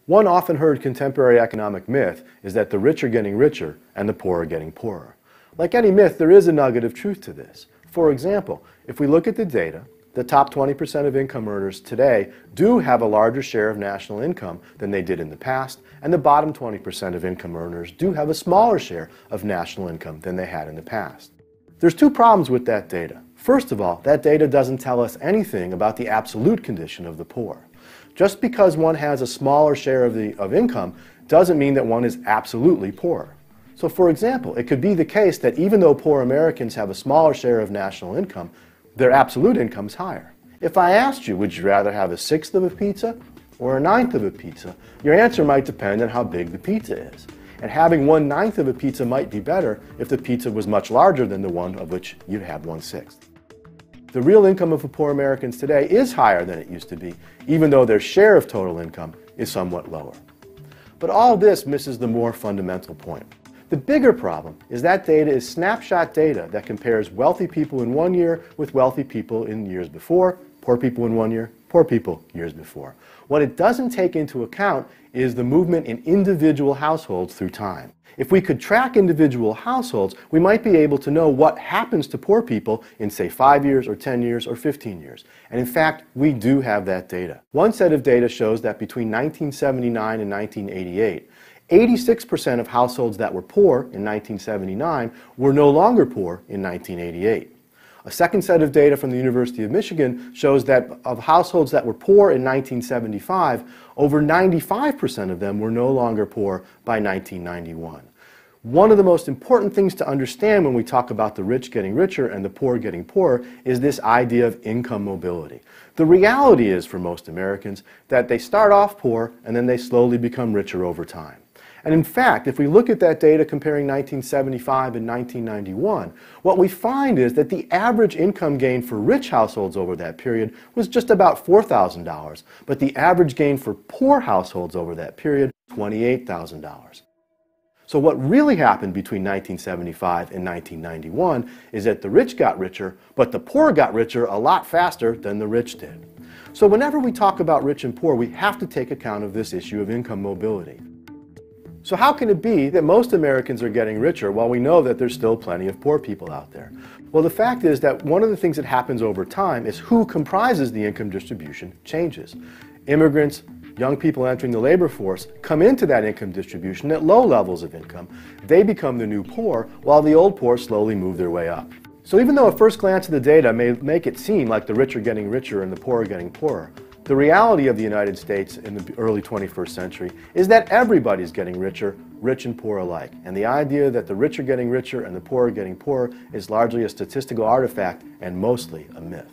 One often heard contemporary economic myth is that the rich are getting richer and the poor are getting poorer. Like any myth, there is a nugget of truth to this. For example, if we look at the data, the top 20% of income earners today do have a larger share of national income than they did in the past, and the bottom 20% of income earners do have a smaller share of national income than they had in the past. There's two problems with that data. First of all, that data doesn't tell us anything about the absolute condition of the poor. Just because one has a smaller share of income doesn't mean that one is absolutely poor. So for example, it could be the case that even though poor Americans have a smaller share of national income, their absolute income is higher. If I asked you, would you rather have a sixth of a pizza or a ninth of a pizza, your answer might depend on how big the pizza is. And having 1/9 of a pizza might be better if the pizza was much larger than the one of which you'd have 1/6. The real income of poor Americans today is higher than it used to be, even though their share of total income is somewhat lower. But all this misses the more fundamental point. The bigger problem is that data is snapshot data that compares wealthy people in one year with wealthy people in years before, poor people in one year, poor people years before. What it doesn't take into account is the movement in individual households through time. If we could track individual households, we might be able to know what happens to poor people in, say, 5 years or 10 years or 15 years. And in fact, we do have that data. One set of data shows that between 1979 and 1988, 86% of households that were poor in 1979 were no longer poor in 1988. A second set of data from the University of Michigan shows that of households that were poor in 1975, over 95% of them were no longer poor by 1991. One of the most important things to understand when we talk about the rich getting richer and the poor getting poorer is this idea of income mobility. The reality is for most Americans that they start off poor and then they slowly become richer over time. And in fact, if we look at that data comparing 1975 and 1991, what we find is that the average income gain for rich households over that period was just about $4,000, but the average gain for poor households over that period, $28,000. So what really happened between 1975 and 1991 is that the rich got richer, but the poor got richer a lot faster than the rich did. So whenever we talk about rich and poor, we have to take account of this issue of income mobility. So how can it be that most Americans are getting richer while we know that there's still plenty of poor people out there? Well, the fact is that one of the things that happens over time is who comprises the income distribution changes. Immigrants, young people entering the labor force come into that income distribution at low levels of income. They become the new poor while the old poor slowly move their way up. So even though a first glance at the data may make it seem like the rich are getting richer and the poor are getting poorer, the reality of the United States in the early 21st century is that everybody's getting richer, rich and poor alike. And the idea that the rich are getting richer and the poor are getting poorer is largely a statistical artifact and mostly a myth.